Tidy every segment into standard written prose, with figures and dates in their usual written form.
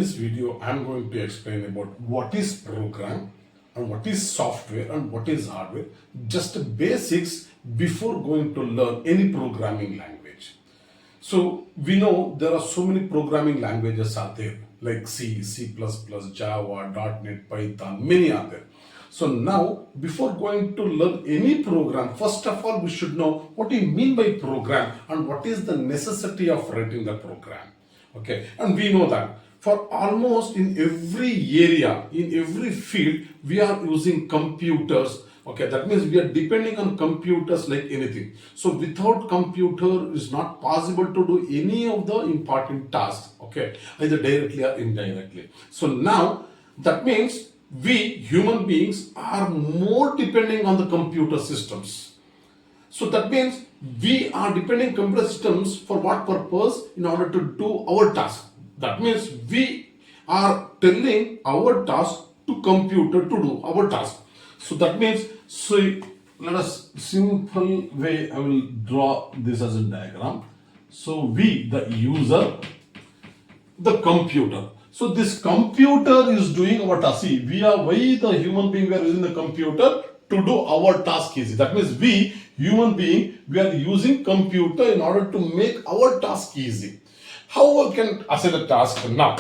this video, I'm going to explain about what is program and what is software and what is hardware. Just basics before going to learn any programming language. So we know there are so many programming languages out there like C, C++, Java, .NET, Python, many are there. So now, before going to learn any program, first of all, we should know what do you mean by program and what is the necessity of writing the program. Okay, and we know that for almost in every area, in every field, we are using computers. Okay, that means we are depending on computers like anything. So without computer, it's not possible to do any of the important tasks. Okay, either directly or indirectly. So now that means we human beings are more depending on the computer systems. So that means we are depending computer systems for what purpose? In order to do our task. That means we are telling our task to computer to do our task. So that means, so let us simple way I will draw this as a diagram. So we, the user, the computer. So this computer is doing our task. See, we are, why the human being, we are using the computer to do our task easy. That means we, human being, we are using computer in order to make our task easy. How we can assign the task now?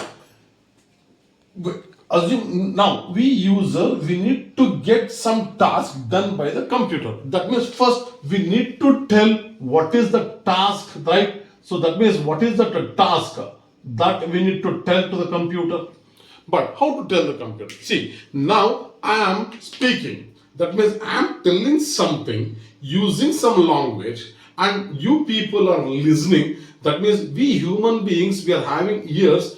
Assume now we user, we need to get some task done by the computer. That means first we need to tell what is the task, right? So that means what is the task that we need to tell to the computer. But how to tell the computer? See, now I am speaking. That means I am telling something using some language and you people are listening. That means we human beings, we are having ears.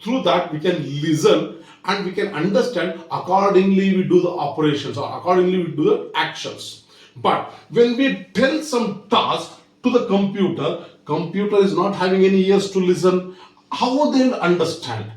Through that we can listen and we can understand. Accordingly we do the operations or accordingly we do the actions. But when we tell some task to the computer is not having any ears to listen. How will they understand?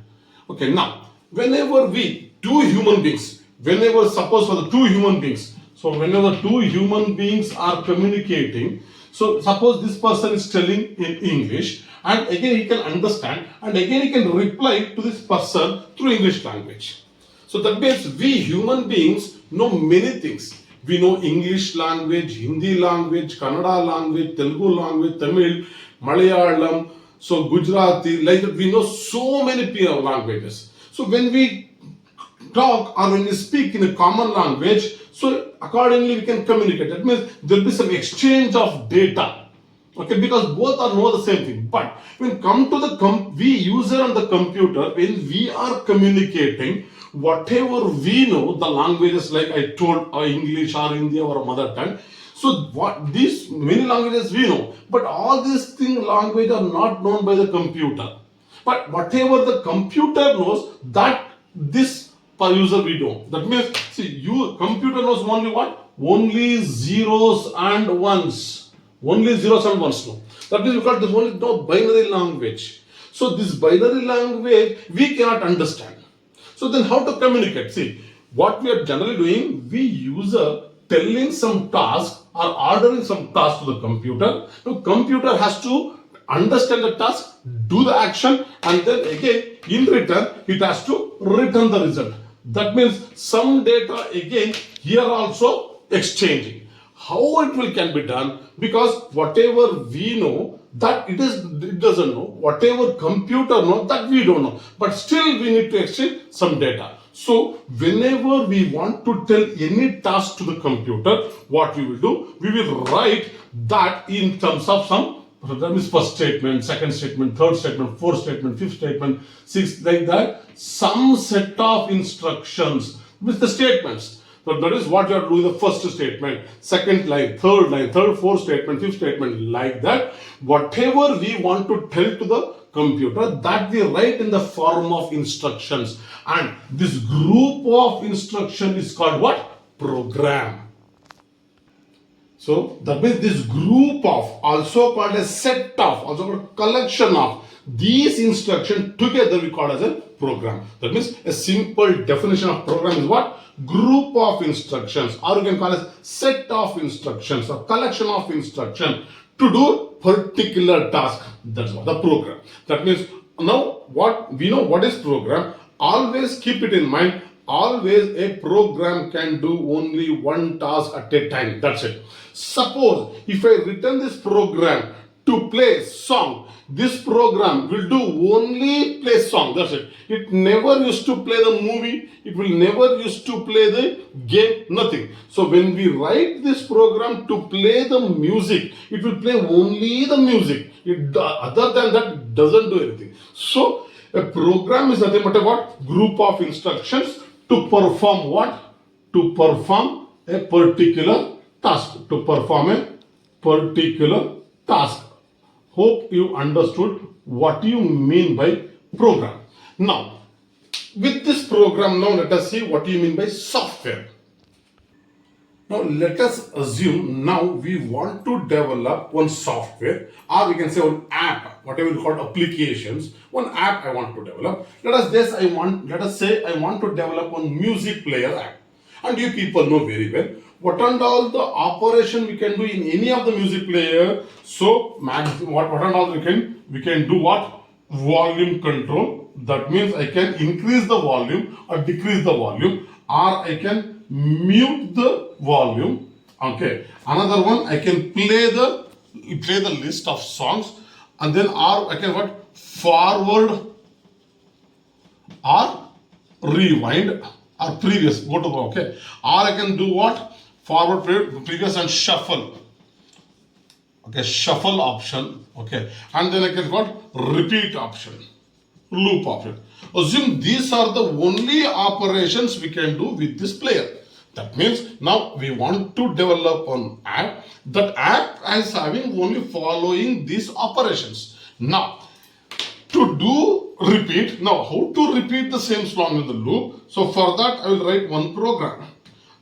Okay, now whenever we two human beings, whenever suppose for the two human beings, so whenever two human beings are communicating, so suppose this person is telling in English and again he can understand and again he can reply to this person through English language. So that means we human beings know many things. We know English language, Hindi language, Kannada language, Telugu language, Tamil, Malayalam, so Gujarati, like that we know so many languages. So when we talk or when we speak in a common language, so accordingly we can communicate. That means there will be some exchange of data. Okay, because both are know the same thing. But when come to the we user on the computer, when we are communicating, whatever we know, the languages like I told, or English or Hindi or mother tongue. So what these many languages we know, but all these language are not known by the computer. But whatever the computer knows, that this per user we don't. That means, see, computer knows only what? Only zeros and ones. Only zeros and ones know. That means because there's only no binary language. So this binary language we cannot understand. So then how to communicate? See, what we are generally doing, we user telling some task or ordering some task to the computer. The computer has to understand the task, do the action, and then again in return it has to return the result. That means some data again here also exchanging. How it will can be done? Because whatever we know that it doesn't know. Whatever computer knows that we don't know. But still we need to exchange some data. So whenever we want to tell any task to the computer, what we will do? We will write that in terms of some, that means first statement, second statement, third statement, fourth statement, fifth statement, sixth, like that. Some set of instructions with the statements. So that is what you are doing the first statement, second line, third, fourth statement, fifth statement, like that. Whatever we want to tell to the computer, that we write in the form of instructions. And this group of instruction is called what? Program. So that means this group of, also called a set of, also called a collection of these instructions together we call as a program. That means a simple definition of program is what? Group of instructions, or you can call it set of instructions or collection of instructions to do particular task. That's what the program. That means now what we know what is program. Always keep it in mind. Always a program can do only one task at a time. That's it. Suppose if I written this program to play song, this program will do only play song. That's it. It never used to play the movie. It will never used to play the game. Nothing. So when we write this program to play the music, it will play only the music. Other than that, it doesn't do anything. So a program is nothing but a what? Group of instructions to perform what? To perform a particular task. To perform a particular task. Hope you understood what you mean by program. Now, with this program, now let us see what you mean by software. Now, let us assume now we want to develop one software, or we can say one app, whatever we call applications. One app I want to develop. Let us say I want to develop one music player app. And you people know very well what and all the operation we can do in any of the music player. So what and all we can do what? Volume control. That means I can increase the volume or decrease the volume, or I can mute the volume. Okay. Another one, I can play the list of songs, and then or I can what? Forward or rewind or previous. Go to okay. Or I can do what? Forward, previous, and shuffle. Okay, shuffle option. Okay, and then I can what? Repeat option, loop option. Assume these are the only operations we can do with this player. That means now we want to develop an app. That app is having only following these operations. Now, to do repeat, now how to repeat the same song in the loop? So for that I will write one program.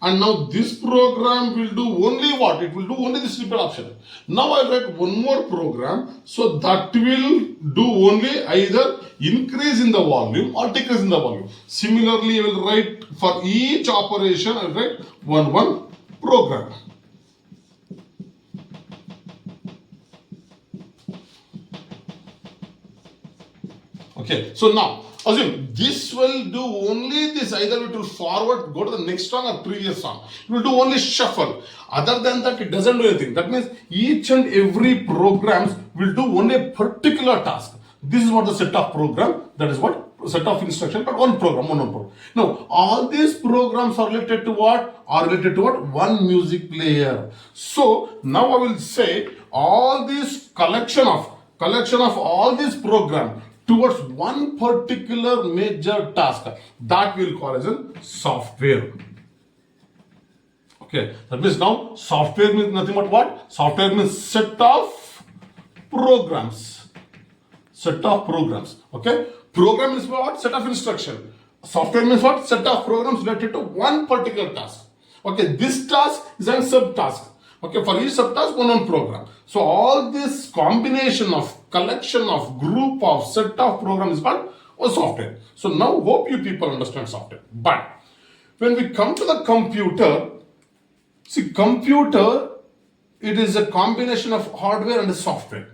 And now this program will do only what? It will do only this repeat option. Now I write one more program, so that will do only either increase in the volume or decrease in the volume. Similarly, I will write for each operation, I will write one program. Okay, so now assume this will do only this, either it will forward, go to the next song or previous song. It will do only shuffle. Other than that, it doesn't do anything. That means each and every programs will do only a particular task. This is what the set of program, that is what? Set of instruction, but one program. Now, all these programs are related to what? Are related to what? One music player. So, now I will say all this collection of all these programs towards one particular major task, that we'll call as a software. Okay, that means now software means nothing but what? Software means set of programs. Set of programs. Okay, program is what? Set of instruction. Software means what? Set of programs related to one particular task. Okay, this task is a subtask. Okay, for each subtask, one program. So all this combination of collection of group of set of programs is called a software. So now hope you people understand software. But when we come to the computer, see, computer, it is a combination of hardware and software.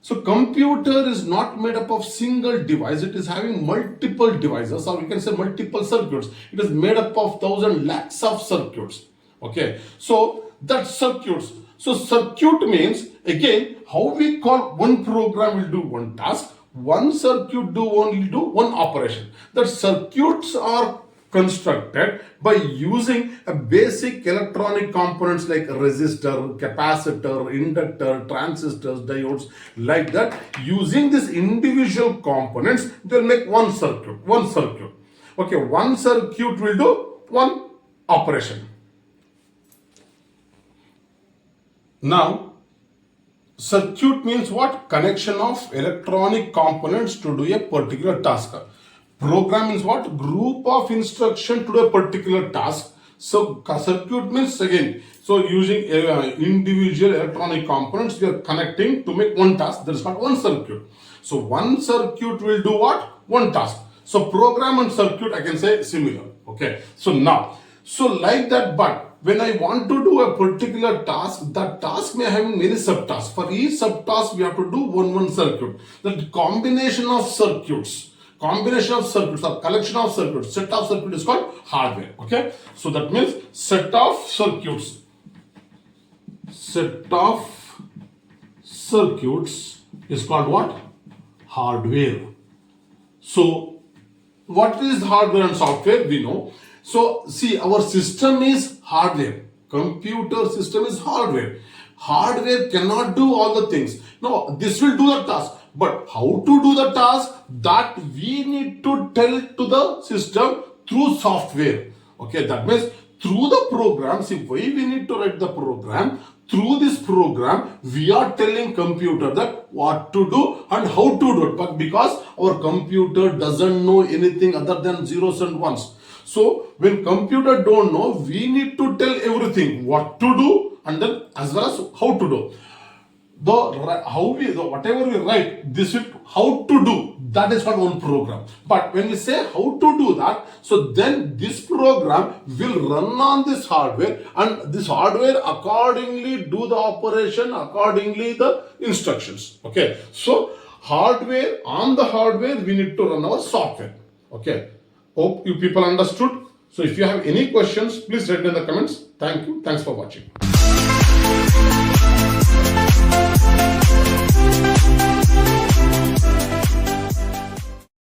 So computer is not made up of single device. It is having multiple devices, or we can say multiple circuits. It is made up of thousand lakhs of circuits. Okay, so that circuits. So circuit means, again, how we call one program will do one task, one circuit only do one operation. That circuits are constructed by using a basic electronic components like resistor, capacitor, inductor, transistors, diodes, like that. Using these individual components, they'll make one circuit. Okay, one circuit will do one operation. Now, circuit means what? Connection of electronic components to do a particular task. Program means what? Group of instruction to do a particular task. So, circuit means again, so using individual electronic components, we are connecting to make one task. That is called one circuit. So, one circuit will do what? One task. So, program and circuit, I can say similar. Okay. So, now, so like that, but when I want to do a particular task, that task may have many subtasks. For each subtask, we have to do one circuit. That combination of circuits or collection of circuits, set of circuits is called hardware. Okay, so that means set of circuits is called what? Hardware. So what is hardware and software? We know. So see, our system is hardware. Computer system is hardware. Hardware cannot do all the things. No, this will do the task. But how to do the task, that we need to tell to the system through software. Okay, that means through the program. See, why we need to write the program? Through this program, we are telling computer that what to do and how to do it. But because our computer doesn't know anything other than zeros and ones. So when computer don't know, we need to tell everything what to do and then as well as how to do. Whatever we write, this is how to do. That is called one program. But when we say how to do that, so then this program will run on this hardware, and this hardware accordingly do the operation, accordingly the instructions. Okay. So on the hardware, we need to run our software. Okay. Hope you people understood. So if you have any questions, please write in the comments. Thank you. Thanks for watching.